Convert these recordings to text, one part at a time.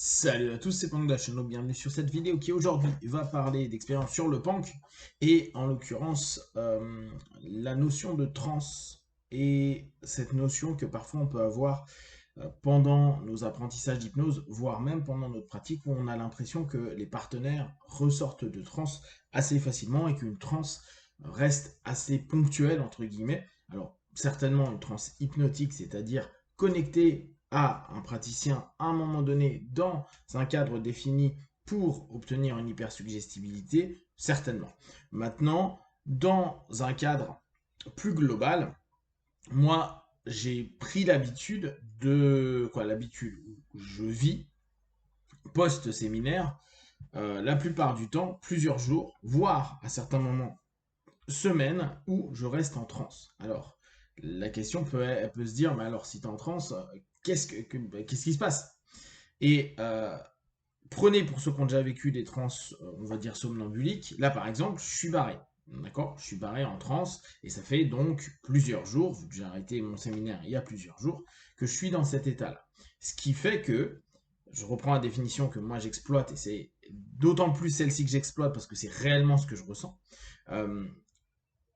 Salut à tous, c'est Pang de la chaîne, bienvenue sur cette vidéo qui aujourd'hui va parler d'expérience sur le Pank et en l'occurrence la notion de transe et cette notion que parfois on peut avoir pendant nos apprentissages d'hypnose, voire même pendant notre pratique où on a l'impression que les partenaires ressortent de transe assez facilement et qu'une transe reste assez ponctuelle entre guillemets. Alors certainement une transe hypnotique, c'est-à-dire connectée à un praticien à un moment donné dans un cadre défini pour obtenir une hypersuggestibilité, certainement. Maintenant, dans un cadre plus global, moi, j'ai pris l'habitude l'habitude, je vis post-séminaire, la plupart du temps, plusieurs jours, voire à certains moments, semaines, où je reste en transe. Alors, la question elle peut se dire, mais alors, si tu es en transe, qu'est-ce qui se passe? Et prenez pour ceux qui ont déjà vécu des trans, on va dire somnambuliques. Là, par exemple, je suis barré. D'accord? Je suis barré en transe et ça fait donc plusieurs jours, vu que j'ai arrêté mon séminaire il y a plusieurs jours, que je suis dans cet état-là. Ce qui fait que, je reprends la définition que moi j'exploite et c'est d'autant plus celle-ci que j'exploite parce que c'est réellement ce que je ressens. Euh,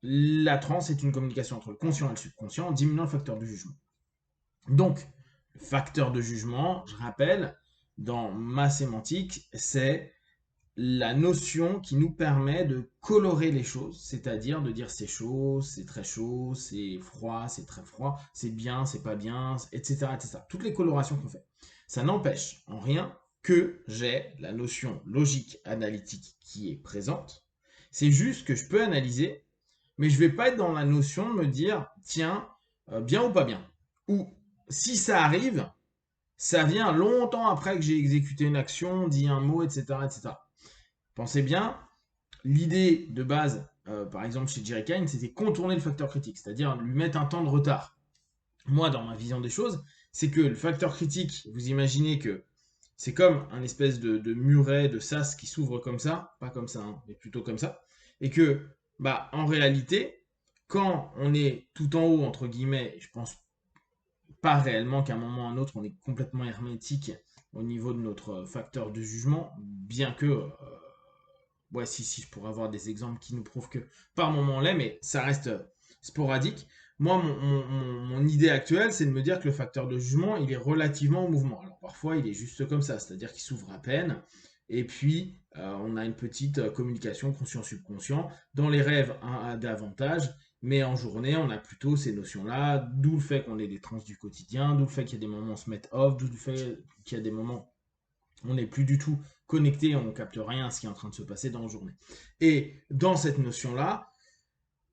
la transe est une communication entre le conscient et le subconscient en diminuant le facteur de jugement. Donc, le facteur de jugement, je rappelle, dans ma sémantique, c'est la notion qui nous permet de colorer les choses, c'est-à-dire de dire c'est chaud, c'est très chaud, c'est froid, c'est très froid, c'est bien, c'est pas bien, etc., etc. Toutes les colorations qu'on fait. Ça n'empêche en rien que j'ai la notion logique analytique qui est présente. C'est juste que je peux analyser, mais je vais pas être dans la notion de me dire tiens, bien ou pas bien. Ou si ça arrive, ça vient longtemps après que j'ai exécuté une action, dit un mot, etc., etc. Pensez bien, l'idée de base, par exemple chez Jerry Kane, c'était contourner le facteur critique, c'est-à-dire lui mettre un temps de retard. Moi, dans ma vision des choses, c'est que le facteur critique, vous imaginez que c'est comme un espèce de muret, de sas qui s'ouvre comme ça, pas comme ça, hein, mais plutôt comme ça, et que, bah, en réalité, quand on est tout en haut, entre guillemets, je pense pas réellement qu'à un moment ou à un autre, on est complètement hermétique au niveau de notre facteur de jugement, bien que ouais, si, je pourrais avoir des exemples qui nous prouvent que par moment on l'est, mais ça reste sporadique. Moi, mon idée actuelle, c'est de me dire que le facteur de jugement, il est relativement en mouvement. Alors parfois, il est juste comme ça, c'est-à-dire qu'il s'ouvre à peine, et puis on a une petite communication conscient-subconscient. Dans les rêves, davantage, mais en journée, on a plutôt ces notions-là, d'où le fait qu'on ait des trans du quotidien, d'où le fait qu'il y a des moments où on se met off, d'où le fait qu'il y a des moments on n'est plus du tout connecté, on ne capte rien à ce qui est en train de se passer dans la journée. Et dans cette notion-là,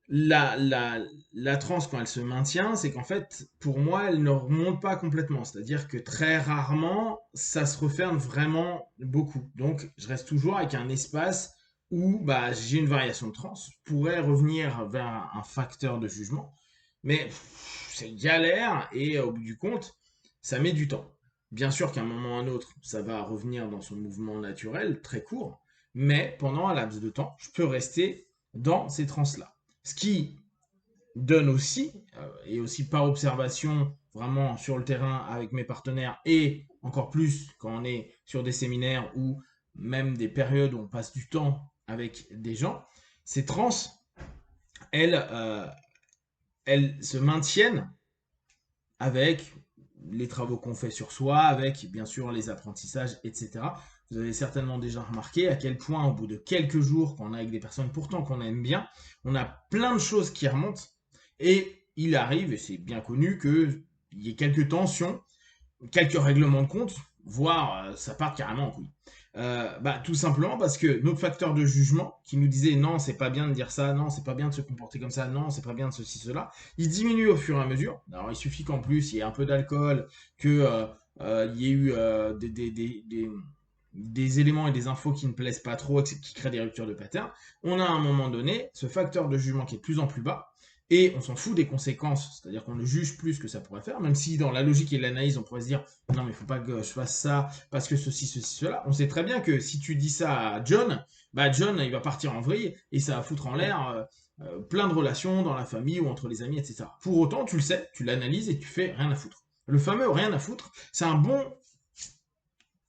la transe, quand elle se maintient, c'est qu'en fait, pour moi, elle ne remonte pas complètement. C'est-à-dire que très rarement, ça se referme vraiment beaucoup. Donc, je reste toujours avec un espace où bah, j'ai une variation de transe. Je pourrais revenir vers un facteur de jugement. Mais c'est galère et au bout du compte, ça met du temps. Bien sûr qu'à un moment ou à un autre, ça va revenir dans son mouvement naturel, très court, mais pendant un laps de temps, je peux rester dans ces trans-là. Ce qui donne aussi, et aussi par observation vraiment sur le terrain avec mes partenaires, et encore plus quand on est sur des séminaires ou même des périodes où on passe du temps avec des gens, ces trans, elles, elles se maintiennent avec les travaux qu'on fait sur soi, avec bien sûr les apprentissages, etc. Vous avez certainement déjà remarqué à quel point au bout de quelques jours, quand on est avec des personnes pourtant qu'on aime bien, on a plein de choses qui remontent et il arrive, et c'est bien connu, qu'il y ait quelques tensions, quelques règlements de compte, voire ça part carrément en couille. Bah, tout simplement parce que notre facteur de jugement, qui nous disait non, c'est pas bien de dire ça, non, c'est pas bien de se comporter comme ça, non, c'est pas bien de ceci, cela, il diminue au fur et à mesure. Alors il suffit qu'en plus il y ait un peu d'alcool, qu'il y ait eu des éléments et des infos qui ne plaisent pas trop, qui créent des ruptures de pattern. On a à un moment donné ce facteur de jugement qui est de plus en plus bas, et on s'en fout des conséquences, c'est-à-dire qu'on ne juge plus ce que ça pourrait faire, même si dans la logique et l'analyse, on pourrait se dire non, mais il faut pas que je fasse ça parce que ceci, cela. On sait très bien que si tu dis ça à John, bah John, il va partir en vrille et ça va foutre en l'air plein de relations dans la famille ou entre les amis, etc. Pour autant, tu le sais, tu l'analyses et tu fais rien à foutre. Le fameux rien à foutre, c'est un bon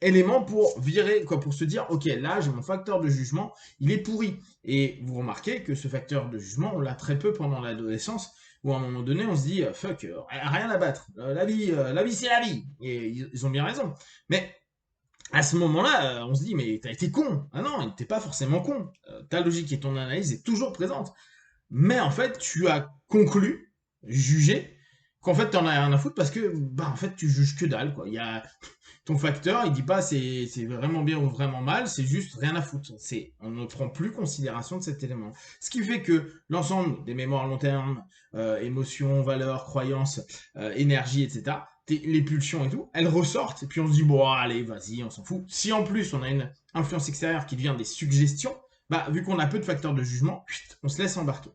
élément pour virer, quoi, pour se dire, ok, là, j'ai mon facteur de jugement, il est pourri. Et vous remarquez que ce facteur de jugement, on l'a très peu pendant l'adolescence, où à un moment donné, on se dit, fuck, rien à battre, la vie, c'est la vie. Et ils ont bien raison. Mais à ce moment-là, on se dit, mais t'as été con. Ah non, t'es pas forcément con. Ta logique et ton analyse est toujours présente. Mais en fait, tu as conclu, jugé, qu'en fait, t'en as rien à foutre parce que, bah, en fait, tu juges que dalle, quoi. Il y a ton facteur, il dit pas c'est vraiment bien ou vraiment mal, c'est juste rien à foutre. On ne prend plus considération de cet élément. Ce qui fait que l'ensemble des mémoires à long terme, émotions, valeurs, croyances, énergie, etc., les pulsions et tout, elles ressortent et puis on se dit bon allez vas-y on s'en fout. Si en plus on a une influence extérieure qui devient des suggestions, bah vu qu'on a peu de facteurs de jugement, on se laisse embarquer.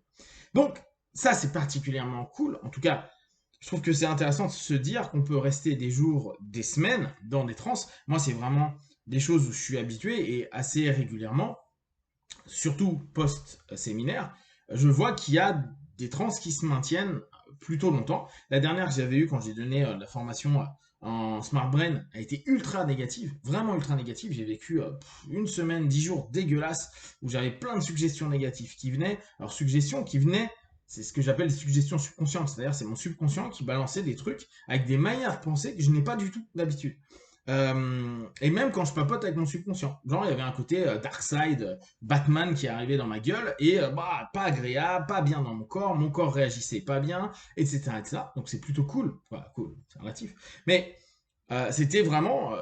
Donc ça c'est particulièrement cool. En tout cas, je trouve que c'est intéressant de se dire qu'on peut rester des jours, des semaines dans des trans. Moi, c'est vraiment des choses où je suis habitué et assez régulièrement, surtout post-séminaire, je vois qu'il y a des trans qui se maintiennent plutôt longtemps. La dernière que j'avais eue quand j'ai donné la formation en Smart Brain a été ultra négative, vraiment ultra négative. J'ai vécu une semaine, 10 jours dégueulasses où j'avais plein de suggestions négatives qui venaient. Alors, suggestions qui venaient, c'est ce que j'appelle des suggestions subconscientes, c'est-à-dire c'est mon subconscient qui balançait des trucs avec des manières de penser que je n'ai pas du tout d'habitude. Et même quand je papote avec mon subconscient, genre il y avait un côté Darkseid, Batman qui arrivait dans ma gueule et bah pas agréable, pas bien dans mon corps réagissait pas bien, etc., etc. Donc c'est plutôt cool, enfin cool, c'est relatif. Mais c'était vraiment,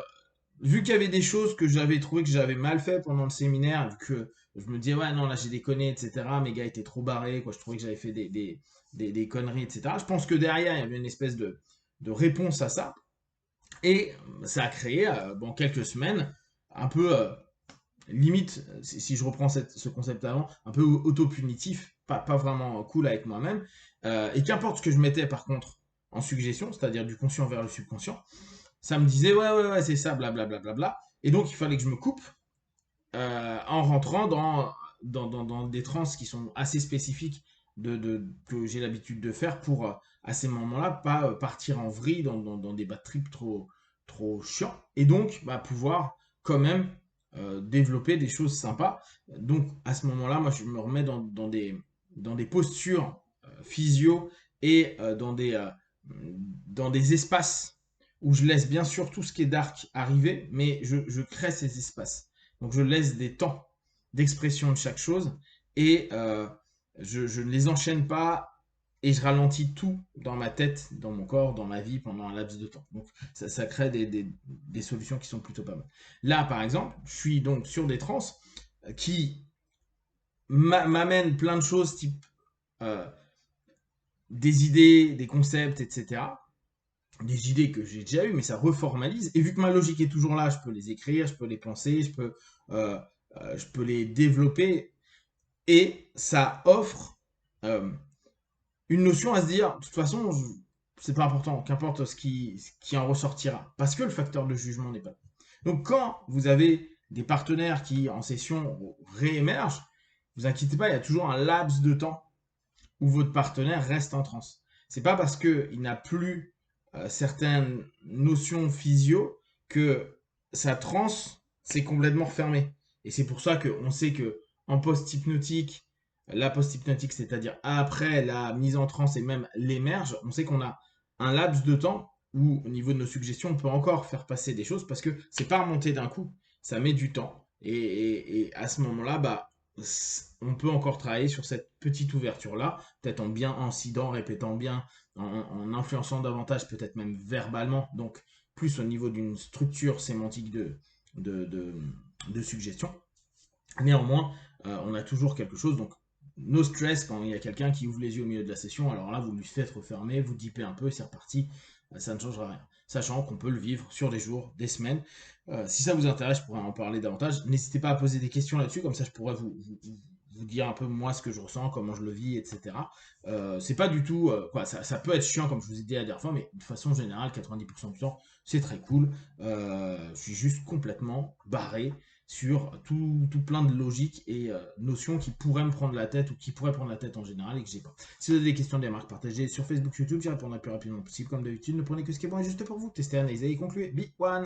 vu qu'il y avait des choses que j'avais trouvé que j'avais mal fait pendant le séminaire, vu que je me disais ouais non là j'ai déconné, etc. Mes gars étaient trop barrés, quoi. Je trouvais que j'avais fait des conneries, etc. Je pense que derrière il y avait une espèce de réponse à ça. Et ça a créé, bon, quelques semaines, un peu, limite, si je reprends ce concept avant, un peu auto-punitif, pas vraiment cool avec moi-même. Et qu'importe ce que je mettais par contre en suggestion, c'est-à-dire du conscient vers le subconscient, ça me disait ouais, c'est ça, blablabla. Bla, bla, bla. Et donc il fallait que je me coupe en rentrant dans des trans qui sont assez spécifiques que j'ai l'habitude de faire pour, à ces moments-là, pas partir en vrille dans des bad trips trop chiants. Et donc, bah, pouvoir quand même développer des choses sympas. Donc, à ce moment-là, moi, je me remets dans des postures physio et dans des espaces où je laisse bien sûr tout ce qui est dark arriver, mais je crée ces espaces. Donc je laisse des temps d'expression de chaque chose et je ne les enchaîne pas et je ralentis tout dans ma tête, dans mon corps, dans ma vie pendant un laps de temps. Donc ça crée des solutions qui sont plutôt pas mal. Là par exemple, je suis donc sur des trans qui m'amènent plein de choses type euh, des idées, des concepts, etc. Des idées que j'ai déjà eues, mais ça reformalise. Et vu que ma logique est toujours là, je peux les écrire, je peux les penser, euh, je peux les développer. Et ça offre euh, une notion à se dire, de toute façon, c'est pas important, qu'importe ce qui en ressortira. Parce que le facteur de jugement n'est pas là. Donc quand vous avez des partenaires qui, en session, réémergent, vous inquiétez pas, il y a toujours un laps de temps où votre partenaire reste en transe. C'est pas parce qu'il n'a plus certaines notions physio que sa transe s'est complètement fermée. Et c'est pour ça qu'on sait que en post-hypnotique, la post-hypnotique, c'est-à-dire après la mise en transe et même l'émerge, on sait qu'on a un laps de temps où, au niveau de nos suggestions, on peut encore faire passer des choses parce que c'est pas remonté d'un coup, ça met du temps. Et à ce moment-là, bah, on peut encore travailler sur cette petite ouverture-là, peut-être en bien incident, répétant bien, en influençant davantage, peut-être même verbalement, donc plus au niveau d'une structure sémantique de, de, de suggestion. Néanmoins, on a toujours quelque chose, donc no stress quand il y a quelqu'un qui ouvre les yeux au milieu de la session, alors là, vous lui faites refermer, vous dipez un peu et c'est reparti, ça ne changera rien. Sachant qu'on peut le vivre sur des jours, des semaines. Si ça vous intéresse, je pourrais en parler davantage. N'hésitez pas à poser des questions là-dessus, comme ça je pourrais vous dire un peu moi ce que je ressens, comment je le vis, etc. C'est pas du tout, quoi, ça peut être chiant comme je vous ai dit la dernière fois, mais de façon générale, 90% du temps, c'est très cool. Je suis juste complètement barré sur tout plein de logiques et notions qui pourraient me prendre la tête ou qui pourraient prendre la tête en général et que j'ai pas. Si vous avez des questions, des remarques, partagez sur Facebook, YouTube, j'y répondrai le plus rapidement possible. Comme d'habitude, ne prenez que ce qui est bon et juste pour vous. Testez, analysez et concluez. Be one!